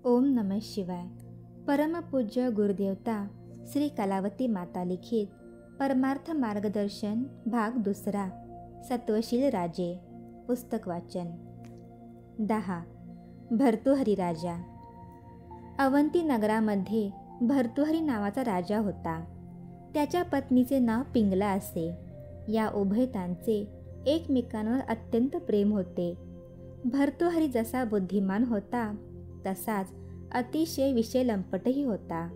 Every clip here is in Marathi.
ओम नमः शिवाय. परमपूज्य गुरुदेवता श्री कलावती माता लिखित परमार्थ मार्गदर्शन भाग 2. सत्वशील राजे. पुस्तक वाचन. 10. भर्तृहरी राजा. अवंती नगरामध्ये भर्तृहरी नावाचा राजा होता. त्याच्या पत्नीचे नाव पिंगला असे. या उभयतांचे एकमेकांवर अत्यंत प्रेम होते. भर्तृहरी जसा बुद्धिमान होता तसाच अतिशय विषयलंपटही होता.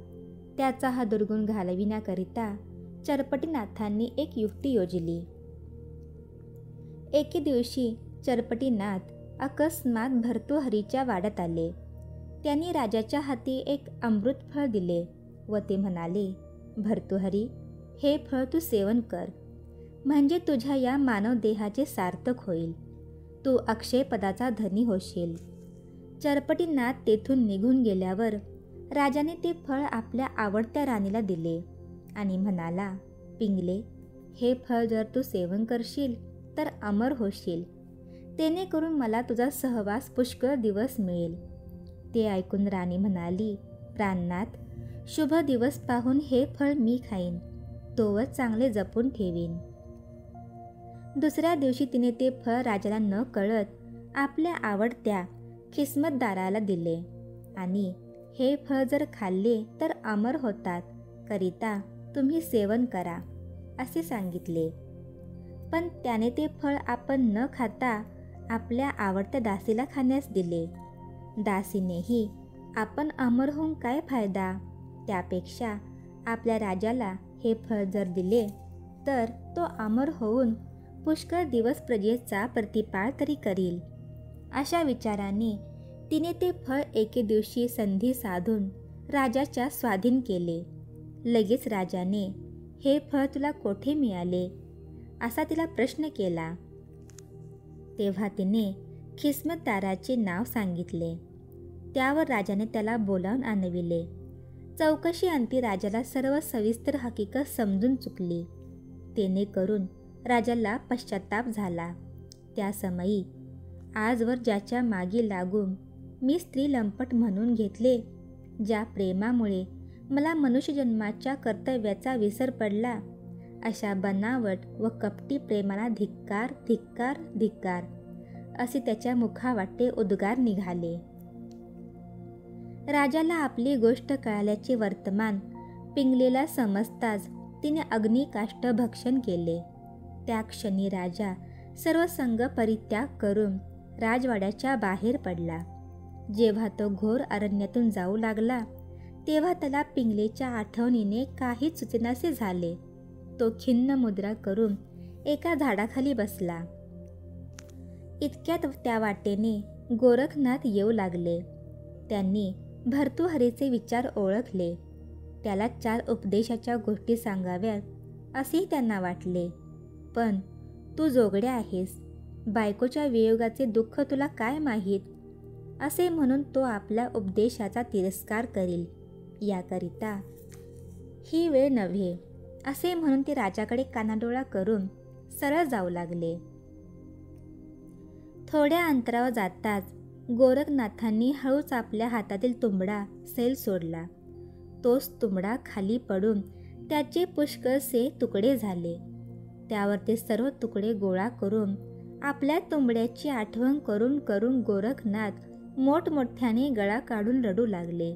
त्याचा हा दुर्गुण घालविण्याकरिता चरपटीनाथांनी एक युक्ती योजली. एके दिवशी चरपटीनाथ अकस्मात भर्तृहरीच्या वाड्यात आले. त्यांनी राजाच्या हाती एक अमृत फळ दिले व ते म्हणाले, भर्तृहरी, हे फळ तू सेवन कर, म्हणजे तुझ्या या मानव देहाचे सार्थक होईल. तू अक्षयपदाचा धनी होशील. चरपटीनाथ तेथून निघून गेल्यावर राजाने ते फळ आपल्या आवडत्या राणीला दिले आणि म्हणाला, पिंगले, हे फळ जर तू सेवन करशील तर अमर होशील. तेणेकरून मला तुझा सहवास पुष्कळ दिवस मिळेल. ते ऐकून राणी म्हणाली, प्राणनाथ, शुभ दिवस पाहून हे फळ मी खाईन, तोवर चांगले जपून ठेवीन. दुसऱ्या दिवशी तिने ते फळ राजाला न कळत आपल्या आवडत्या खिसमतदाराला दिले आणि हे फळ जर खाल्ले तर अमर होतात करिता तुम्ही सेवन करा असे सांगितले. पण त्याने ते फळ आपण न खाता आपल्या आवडत्या दासीला खाण्यास दिले. दासीनेही आपण अमर होऊन काय फायदा, त्यापेक्षा आपल्या राजाला हे फळ जर दिले तर तो अमर होऊन पुष्कळ दिवस प्रजेचा प्रतिपाळ तरी करील. अशा विचाराने तिने ते फळ एके दिवशी संधी साधून राजाच्या स्वाधीन केले. लगेच राजाने हे फळ तुला कोठे मिळाले असा तिला प्रश्न केला. तेव्हा तिने खिसमतदाराचे नाव सांगितले. त्यावर राजाने त्याला बोलावून आणविले. चौकशी अंती राजाला सर्व सविस्तर हकीकत समजून चुकली. तेणेकरून राजाला पश्चाताप झाला. त्या समयी आजवर ज्याच्या मागे लागून मी स्त्री लंपट म्हणून घेतले, ज्या प्रेमामुळे मला मनुष्यजन्माच्या कर्तव्याचा विसर पडला, अशा बनावट व कपटी प्रेमाला धिक्कार धिक्कार धिक्कार असे त्याच्या मुखावाटे उद्गार निघाले. राजाला आपली गोष्ट कळाल्याचे वर्तमान पिंगलेला समजताच तिने अग्निकाष्ठ भक्षण केले. त्या क्षणी राजा सर्व संग परित्याग करून राजवाड्याच्या बाहेर पडला. जेव्हा तो घोर अरण्यातून जाऊ लागला तेव्हा त्याला पिंगलेच्या आठवणीने काहीच सुचेनासे झाले. तो खिन्न मुद्रा करून एका झाडाखाली बसला. इतक्यात त्या वाटेने गोरखनाथ येऊ लागले. त्यांनी भर्तृहरीचे विचार ओळखले. त्याला 4 उपदेशाच्या गोष्टी सांगाव्यात असेही त्यांना वाटले. पण तू जोगड्या आहेस, बायकोच्या वियोगाचे दुःख तुला काय माहीत, असे म्हणून तो आपल्या उपदेशाचा तिरस्कार करील, याकरिता ही वेळ नव्हे असे म्हणून ते राजाकडे कानाडोळा करून सरळ जाऊ लागले. थोड्या अंतरावर जाताच गोरखनाथांनी हळूच आपल्या हातातील तुंबडा सैल सोडला. तोच तुंबडा खाली पडून त्याचे पुष्कळसे तुकडे झाले. त्यावर ते सर्व तुकडे गोळा करून आपल्या तुंबड्याची आठवण करून करून गोरखनाथ मोठमोठ्याने गळा काढून रडू लागले.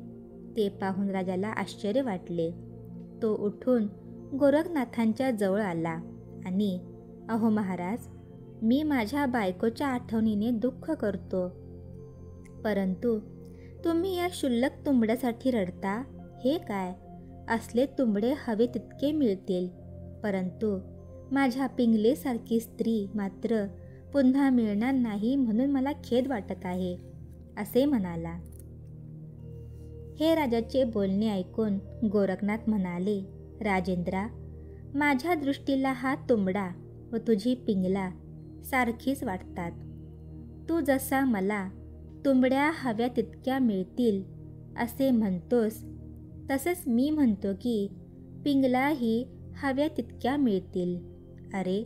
ते पाहून राजाला आश्चर्य वाटले. तो उठून गोरखनाथांच्या जवळ आला आणि, अहो महाराज, मी माझ्या बायकोच्या आठवणीने दुःख करतो, परंतु तुम्ही या क्षुल्लक तुंबड्यासाठी रडता, हे काय? असले तुंबडे हवे तितके मिळतील, परंतु माझ्या पिंगलेसारखी स्त्री मात्र पुन्हा मिळणार नाही म्हणून मला खेद वाटत आहे, असे म्हणाला. हे राजाचे बोलणे ऐकून गोरखनाथ म्हणाले, राजेंद्रा, माझ्या दृष्टीला हा तुंबडा व तुझी पिंगला सारखीच वाटतात. तू जसा मला तुंबड्या हव्या तितक्या मिळतील असे म्हणतोस, तसेच मी म्हणतो की पिंगलाही हव्या तितक्या मिळतील. अरे,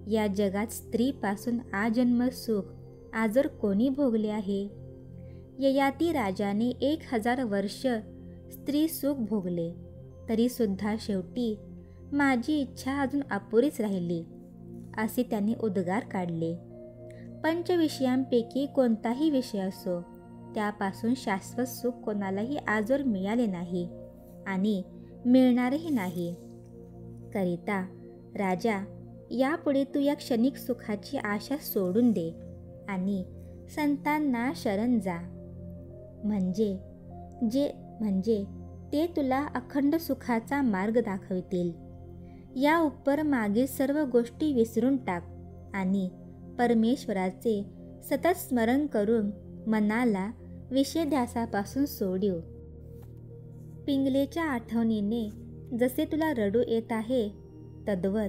या जगात स्त्रीपासून आजन्म सुख आजवर कोणी भोगले आहे? ययाती राजाने 1000 वर्ष स्त्री सुख भोगले, तरीसुद्धा शेवटी माझी इच्छा अजून अपुरीच राहिली, असे त्याने उद्गार काढले. पंचविषयांपैकी कोणताही विषय असो, त्यापासून शाश्वत सुख कोणालाही आजवर मिळाले नाही आणि मिळणारही नाही. करिता राजा, यापुढे तू या क्षणिक सुखाची आशा सोडून दे आणि संतांना शरण जा. म्हणजे ते तुला अखंड सुखाचा मार्ग दाखवतील. या उपर मागील सर्व गोष्टी विसरून टाक आणि परमेश्वराचे सतत स्मरण करून मनाला विषयध्यासापासून सोडव. पिंगलेच्या आठवणीने जसे तुला रडू येत आहे, तद्वत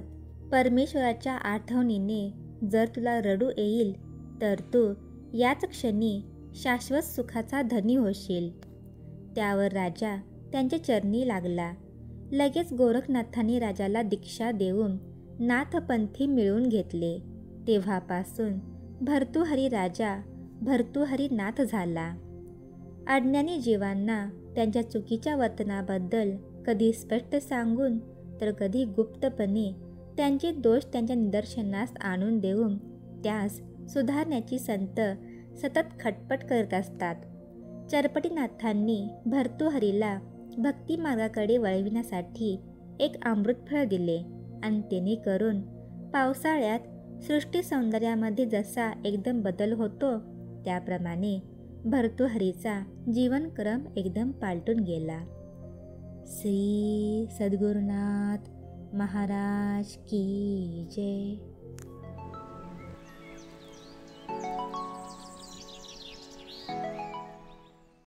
परमेश्वराच्या आठवणीने जर तुला रडू येईल, तर तू याच क्षणी शाश्वत सुखाचा धनी होशील. त्यावर राजा त्यांच्या चरणी लागला. लगेच गोरखनाथांनी राजाला दीक्षा देऊन नाथपंथी मिळवून घेतले. तेव्हापासून भर्तृहरी राजा भर्तृहरी नाथ झाला. अज्ञानी जीवांना त्यांच्या चुकीच्या वर्तनाबद्दल कधी स्पष्ट सांगून तर कधी गुप्तपणे त्यांचे दोष त्यांच्या निदर्शनास आणून देऊन त्यास सुधारण्याची संत सतत खटपट करत असतात. चरपटीनाथांनी भर्तृहरीला भक्ती मार्गाकडे वळविण्यासाठी एक अमृतफळ दिले आणि तेने करून पावसाळ्यात सृष्टी सौंदर्यामध्ये जसा एकदम बदल होतो, त्याप्रमाणे भर्तृहरीचा जीवनक्रम एकदम पालटून गेला. श्री सद्गुरुनाथ महाराज की जय.